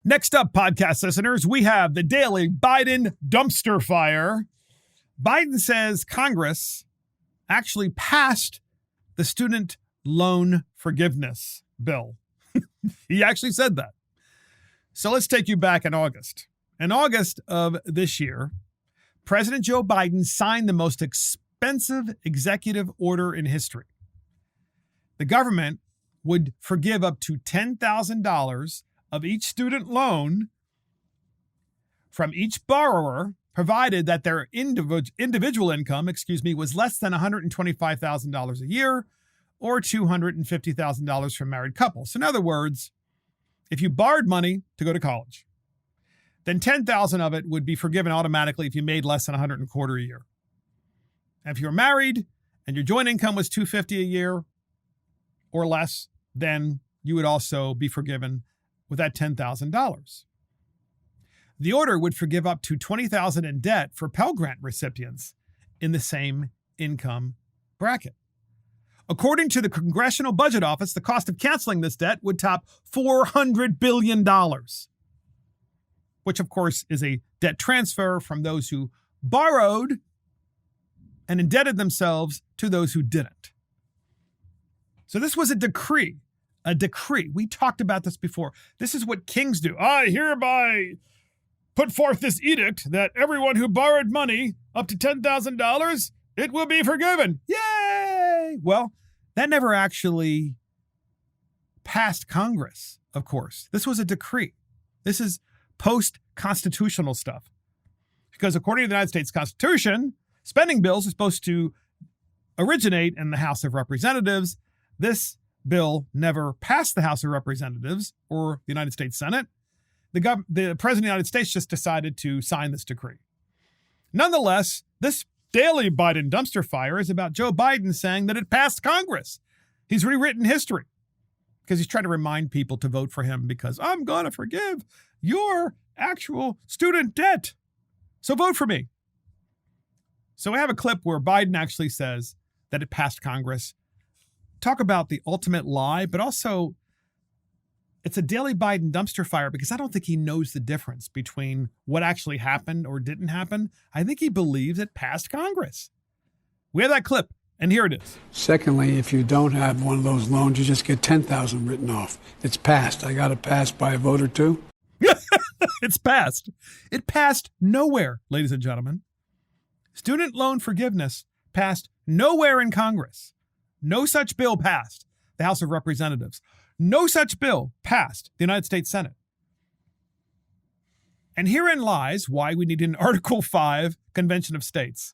Next up, podcast listeners, we have the daily Biden dumpster fire. Biden says Congress actually passed the student loan forgiveness bill. He actually said that. So let's take you back in August. In August of this year, President Joe Biden signed the most expensive executive order in history. The government would forgive up to $10,000 of each student loan from each borrower, provided that their individual income, was less than $125,000 a year or $250,000 for married couples. So in other words, if you borrowed money to go to college, then $10,000 of it would be forgiven automatically if you made less than $125,000 a year. And if you were married and your joint income was $250,000 a year or less, then you would also be forgiven with that $10,000. The order would forgive up to $20,000 in debt for Pell Grant recipients in the same income bracket. According to the Congressional Budget Office, the cost of canceling this debt would top $400 billion, which of course is a debt transfer from those who borrowed and indebted themselves to those who didn't. So this was a decree. A decree. We talked about this before. This is what kings do. I hereby put forth this edict that everyone who borrowed money up to $10,000, it will be forgiven. Yay! Well, that never actually passed Congress, of course. This was a decree. This is post-constitutional stuff. Because according to the United States Constitution, spending bills are supposed to originate in the House of Representatives. This bill never passed the House of Representatives or the United States Senate. The President of the United States just decided to sign this decree. Nonetheless, this daily Biden dumpster fire is about Joe Biden saying that it passed Congress. He's rewritten history because he's trying to remind people to vote for him because I'm going to forgive your actual student debt. So vote for me. So we have a clip where Biden actually says that it passed Congress. Talk about the ultimate lie, but also it's a daily Biden dumpster fire because I don't think he knows the difference between what actually happened or didn't happen. I think he believes it passed Congress. We have that clip, and here it is. Secondly, if you don't have one of those loans, you just get $10,000 written off. It's passed. I got it passed by a vote or two. It's passed. It passed nowhere, ladies and gentlemen. Student loan forgiveness passed nowhere in Congress. No such bill passed the House of Representatives. No such bill passed the United States Senate. And herein lies why we need an Article 5 Convention of States.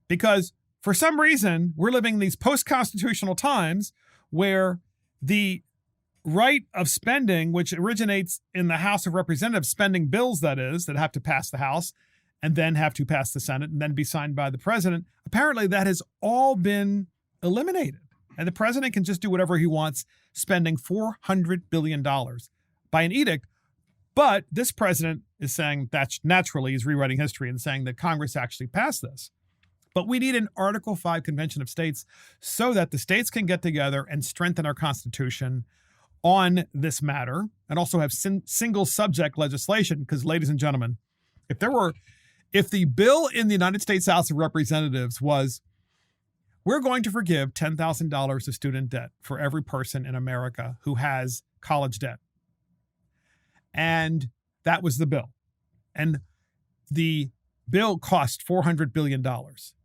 Because for some reason, we're living in these post-constitutional times where the right of spending, which originates in the House of Representatives, spending bills, that is, that have to pass the House and then have to pass the Senate and then be signed by the president, apparently that has all been eliminated. And the president can just do whatever he wants, spending $400 billion by an edict. But this president is saying that naturally is rewriting history and saying that Congress actually passed this. But we need an Article 5 Convention of States so that the states can get together and strengthen our Constitution on this matter and also have single subject legislation. Because, ladies and gentlemen, if the bill in the United States House of Representatives was, we're going to forgive $10,000 of student debt for every person in America who has college debt. And that was the bill. And the bill cost $400 billion.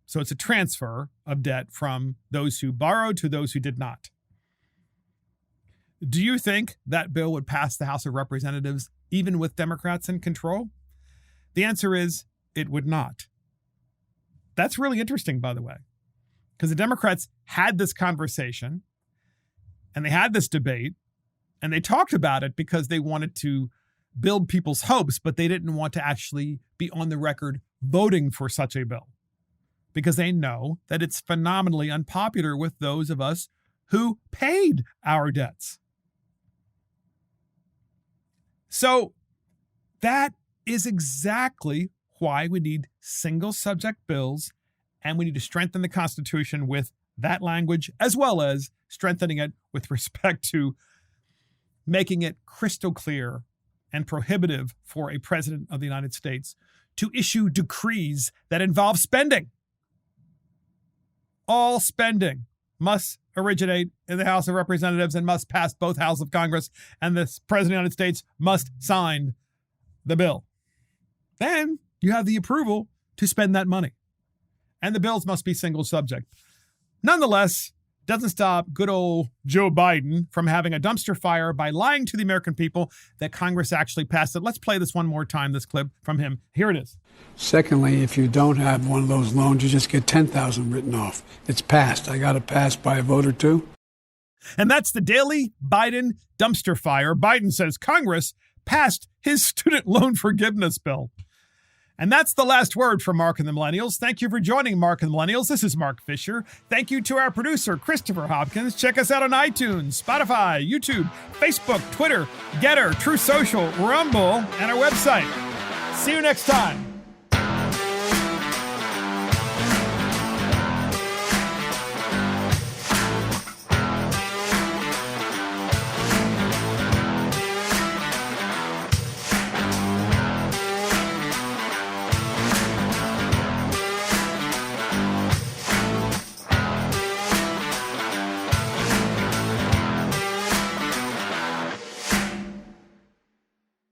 So it's a transfer of debt from those who borrowed to those who did not. Do you think that bill would pass the House of Representatives even with Democrats in control? The answer is it would not. That's really interesting, by the way. Because the Democrats had this conversation and they had this debate and they talked about it because they wanted to build people's hopes, but they didn't want to actually be on the record voting for such a bill because they know that it's phenomenally unpopular with those of us who paid our debts. So that is exactly why we need single subject bills. And we need to strengthen the Constitution with that language, as well as strengthening it with respect to making it crystal clear and prohibitive for a president of the United States to issue decrees that involve spending. All spending must originate in the House of Representatives and must pass both houses of Congress, and the President of the United States must sign the bill. Then you have the approval to spend that money. And the bills must be single subject. Nonetheless, doesn't stop good old Joe Biden from having a dumpster fire by lying to the American people that Congress actually passed it. Let's play this one more time, this clip from him. Here it is. Secondly, if you don't have one of those loans, you just get 10,000 written off. It's passed. I got it passed by a vote or two. And that's the daily Biden dumpster fire. Biden says Congress passed his student loan forgiveness bill. And that's the last word from Mark and the Millennials. Thank you for joining Mark and the Millennials. This is Mark Fisher. Thank you to our producer, Christopher Hopkins. Check us out on iTunes, Spotify, YouTube, Facebook, Twitter, Getter, True Social, Rumble, and our website. See you next time.